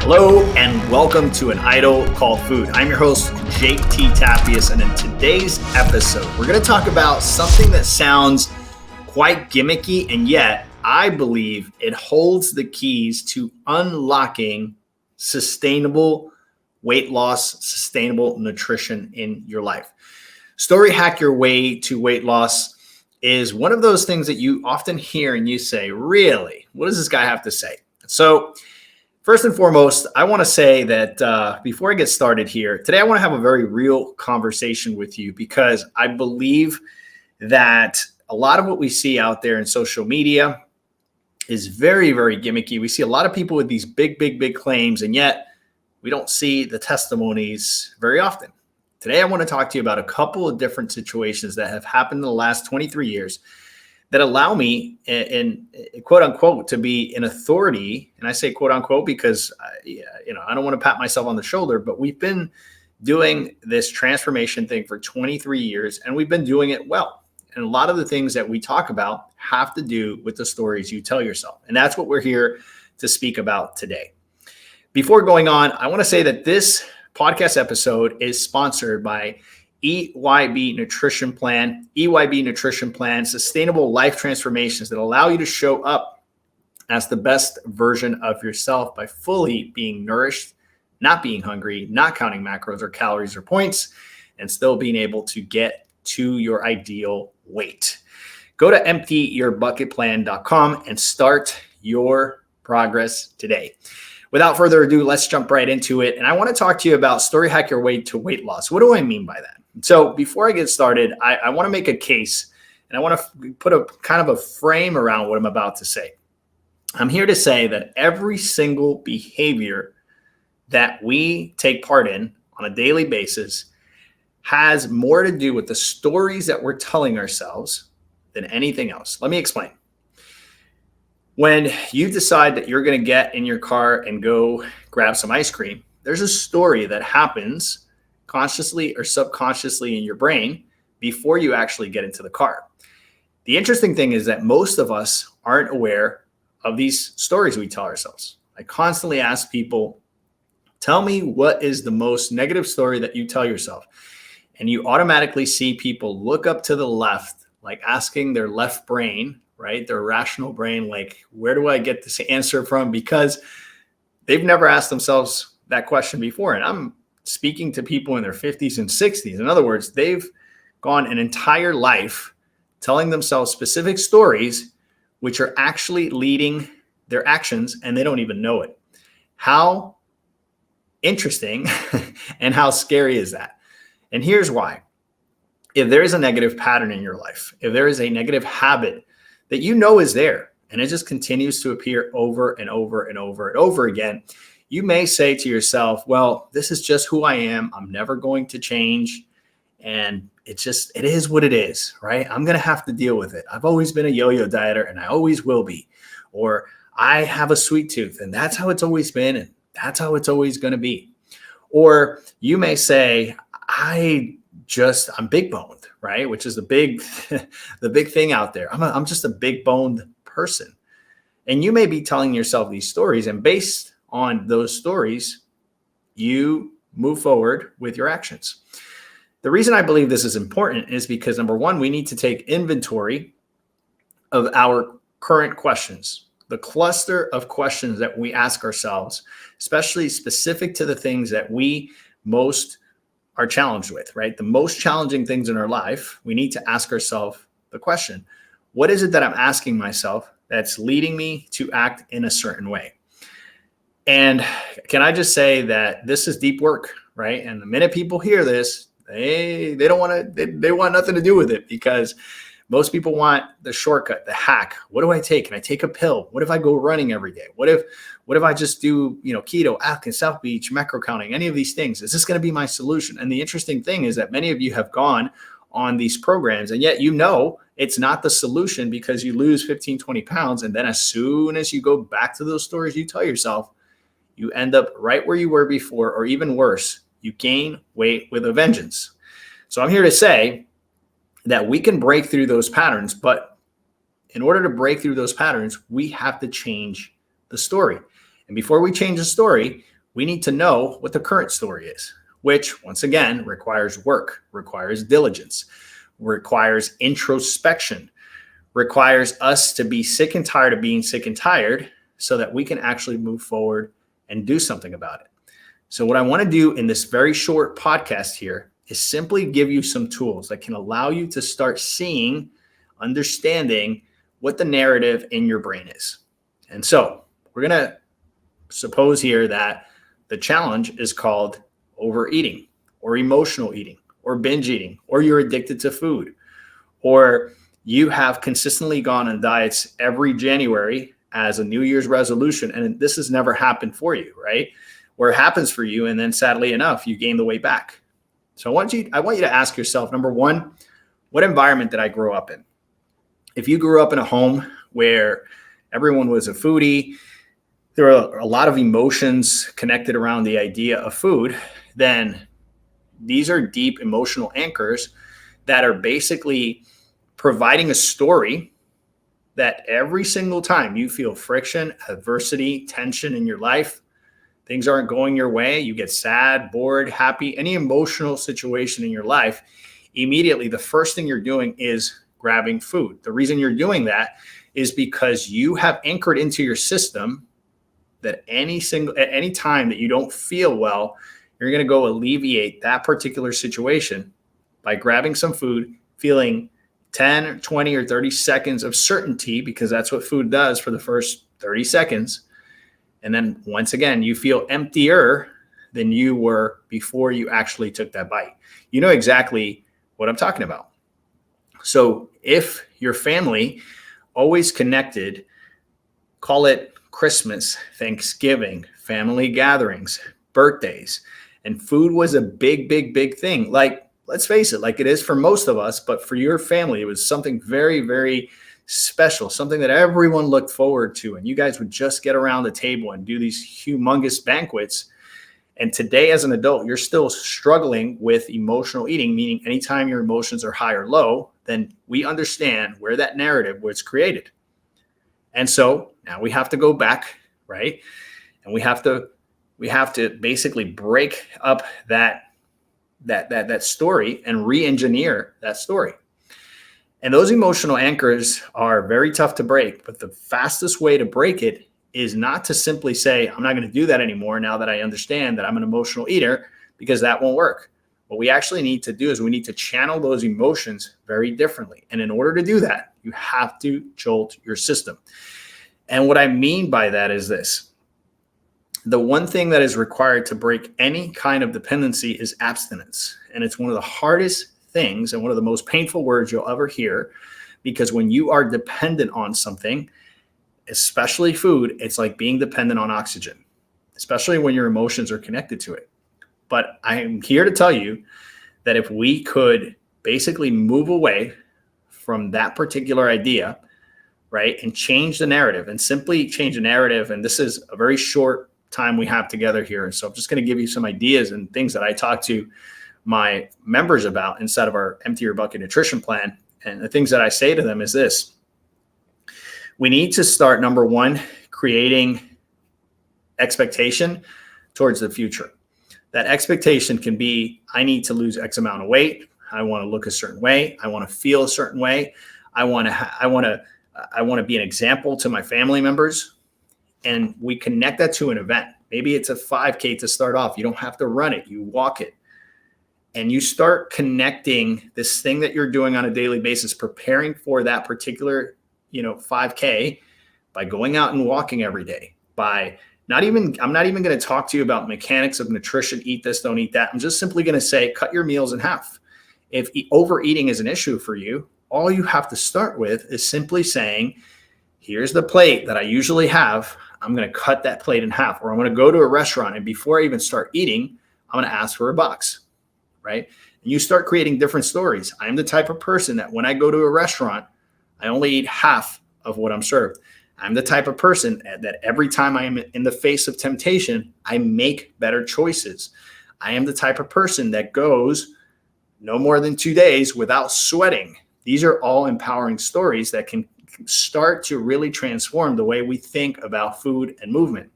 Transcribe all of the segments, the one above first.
Hello and welcome to An Idol Called Food. I'm your host, Jake T. Tapias, and in today's episode, we're going to talk about something that sounds quite gimmicky, and yet I believe it holds the keys to unlocking sustainable weight loss, sustainable nutrition in your life. Story Hack Your Way to Weight Loss is one of those things that you often hear and you say, really, what does this guy have to say? So first and foremost, I want to say that before I get started here, today I want to have a very real conversation with you because I believe that a lot of what we see out there in social media is very, very gimmicky. We see a lot of people with these big claims, and yet we don't see the testimonies very often. Today, I want to talk to you about a couple of different situations that have happened in the last 23 years that allow me, in quote unquote, to be an authority. And I say quote unquote because I don't want to pat myself on the shoulder, but we've been doing this transformation thing for 23 years, and we've been doing it well. And a lot of the things that we talk about have to do with the stories you tell yourself, and that's what we're here to speak about today. Before going on, I want to say that this podcast episode is sponsored by EYB Nutrition Plan. EYB Nutrition Plan, sustainable life transformations that allow you to show up as the best version of yourself by fully being nourished, not being hungry, not counting macros or calories or points, and still being able to get to your ideal weight. Go to emptyyourbucketplan.com and start your progress today. Without further ado, let's jump right into it. And I want to talk to you about Story Hack Your Way to Weight Loss. What do I mean by that? So before I get started, I want to make a case, and I want to put a kind of a frame around what I'm about to say. I'm here to say that every single behavior that we take part in on a daily basis has more to do with the stories that we're telling ourselves than anything else. Let me explain. When you decide that you're going to get in your car and go grab some ice cream, there's a story that happens consciously or subconsciously in your brain before you actually get into the car. The interesting thing is that most of us aren't aware of these stories we tell ourselves. I constantly ask people, tell me what is the most negative story that you tell yourself? And you automatically see people look up to the left, like asking their left brain, right? Their rational brain, like, where do I get this answer from? Because they've never asked themselves that question before. And I'm speaking to people in their 50s and 60s. In other words, they've gone an entire life telling themselves specific stories, which are actually leading their actions, and they don't even know it. How interesting and how scary is that? And here's why. If there is a negative pattern in your life, if there is a negative habit that you know is there, and it just continues to appear over and over and over and over again, you may say to yourself, well, this is just who I am. I'm never going to change. And it is what it is, right? I'm going to have to deal with it. I've always been a yo-yo dieter and I always will be. Or I have a sweet tooth and that's how it's always been. And that's how it's always going to be. Or you may say, I'm big boned, right? Which is the big thing out there. I'm just a big boned person. And you may be telling yourself these stories, and based on those stories, you move forward with your actions. The reason I believe this is important is because, number one, we need to take inventory of our current questions, the cluster of questions that we ask ourselves, especially specific to the things that we most are challenged with, right? The most challenging things in our life, we need to ask ourselves the question, what is it that I'm asking myself that's leading me to act in a certain way? And can I just say that this is deep work, right? And the minute people hear this, they don't want to, they want nothing to do with it, because most people want the shortcut, the hack. What do I take? Can I take a pill? What if I go running every day? What if I just do, keto, Atkins, South Beach, macro counting, any of these things? Is this going to be my solution? And the interesting thing is that many of you have gone on these programs, and yet it's not the solution, because you lose 15, 20 pounds. And then as soon as you go back to those stories you tell yourself, you end up right where you were before, or even worse, you gain weight with a vengeance. So I'm here to say that we can break through those patterns, but in order to break through those patterns, we have to change the story. And before we change the story, we need to know what the current story is, which once again requires work, requires diligence, requires introspection, requires us to be sick and tired of being sick and tired so that we can actually move forward and do something about it. So what I want to do in this very short podcast here is simply give you some tools that can allow you to start seeing, understanding what the narrative in your brain is. And so we're going to suppose here that the challenge is called overeating or emotional eating or binge eating, or you're addicted to food, or you have consistently gone on diets every January as a New Year's resolution, and this has never happened for you, right? Where it happens for you, and then sadly enough, you gain the weight back. So I want you to ask yourself, number one, what environment did I grow up in? If you grew up in a home where everyone was a foodie, there are a lot of emotions connected around the idea of food, then these are deep emotional anchors that are basically providing a story that every single time you feel friction, adversity, tension in your life, things aren't going your way, you get sad, bored, happy, any emotional situation in your life, immediately the first thing you're doing is grabbing food. The reason you're doing that is because you have anchored into your system that at any time that you don't feel well, you're going to go alleviate that particular situation by grabbing some food, feeling 10, 20, or 30 seconds of certainty, because that's what food does for the first 30 seconds. And then once again, you feel emptier than you were before you actually took that bite. You know exactly what I'm talking about. So if your family always connected, call it Christmas, Thanksgiving, family gatherings, birthdays, and food was a big, big, big thing. Like, let's face it, like it is for most of us, but for your family, it was something very, very special, something that everyone looked forward to. And you guys would just get around the table and do these humongous banquets. And today, as an adult, you're still struggling with emotional eating, meaning anytime your emotions are high or low, then we understand where that narrative was created. And so now we have to go back, right? And we have to basically break up that story and re-engineer that story. And those emotional anchors are very tough to break, but the fastest way to break it is not to simply say, I'm not going to do that anymore now that I understand that I'm an emotional eater, because that won't work. What we actually need to do is we need to channel those emotions very differently. And in order to do that, you have to jolt your system. And what I mean by that is this. The one thing that is required to break any kind of dependency is abstinence. And it's one of the hardest things and one of the most painful words you'll ever hear, because when you are dependent on something, especially food, it's like being dependent on oxygen, especially when your emotions are connected to it. But I am here to tell you that if we could basically move away from that particular idea, right, and change the narrative and simply change the narrative, and this is a very short time we have together here. So I'm just going to give you some ideas and things that I talk to my members about inside of our Empty Your Bucket nutrition plan. And the things that I say to them is this. We need to start, number one, creating expectation towards the future. That expectation can be, I need to lose X amount of weight. I want to look a certain way. I want to feel a certain way. I want to be an example to my family members. And we connect that to an event. Maybe it's a 5K to start off. You don't have to run it. You walk it. And you start connecting this thing that you're doing on a daily basis, preparing for that particular, 5K by going out and walking every day, I'm not even going to talk to you about mechanics of nutrition, eat this, don't eat that. I'm just simply going to say, cut your meals in half. If overeating is an issue for you, all you have to start with is simply saying, here's the plate that I usually have. I'm going to cut that plate in half, or I'm going to go to a restaurant, and before I even start eating, I'm going to ask for a box, right? And you start creating different stories. I'm the type of person that when I go to a restaurant, I only eat half of what I'm served. I'm the type of person that every time I am in the face of temptation, I make better choices. I am the type of person that goes no more than 2 days without sweating. These are all empowering stories that can start to really transform the way we think about food and movement.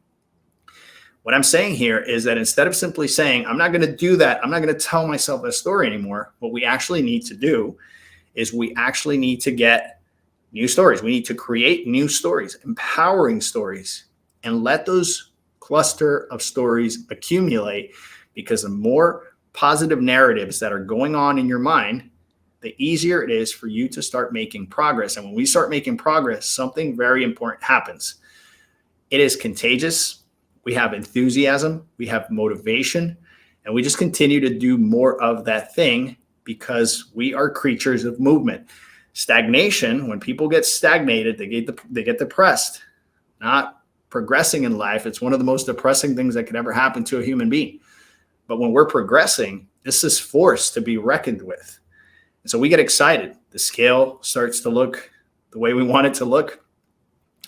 What I'm saying here is that instead of simply saying, I'm not going to do that, I'm not going to tell myself a story anymore, what we actually need to do is we actually need to get new stories. We need to create new stories, empowering stories, and let those cluster of stories accumulate, because the more positive narratives that are going on in your mind, the easier it is for you to start making progress. And when we start making progress, something very important happens. It is contagious. We have enthusiasm, we have motivation, and we just continue to do more of that thing because we are creatures of movement. Stagnation, when people get stagnated, they get depressed, not progressing in life. It's one of the most depressing things that could ever happen to a human being. But when we're progressing, this is force to be reckoned with. And so we get excited. The scale starts to look the way we want it to look.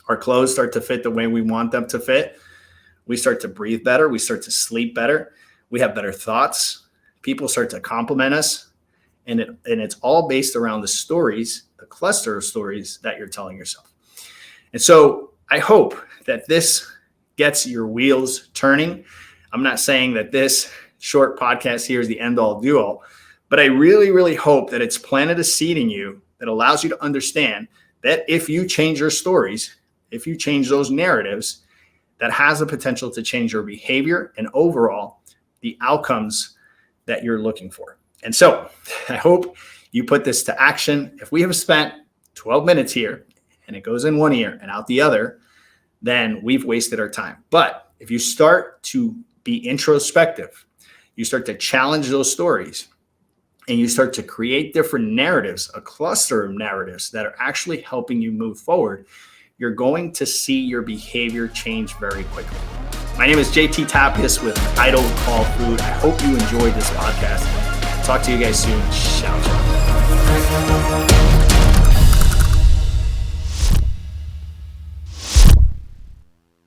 Our clothes start to fit the way we want them to fit. We start to breathe better. We start to sleep better. We have better thoughts. People start to compliment us. And it's all based around the stories, the cluster of stories that you're telling yourself. And so I hope that this gets your wheels turning. I'm not saying that this short podcast here is the end all do all, but I really, really hope that it's planted a seed in you that allows you to understand that if you change your stories, if you change those narratives, that has the potential to change your behavior and overall the outcomes that you're looking for. And so I hope you put this to action. If we have spent 12 minutes here and it goes in one ear and out the other, then we've wasted our time. But if you start to be introspective, you start to challenge those stories, and you start to create different narratives, a cluster of narratives that are actually helping you move forward, you're going to see your behavior change very quickly. My name is JT Tapias with Idle Called Food. I hope you enjoyed this podcast. Talk to you guys soon. Ciao, ciao.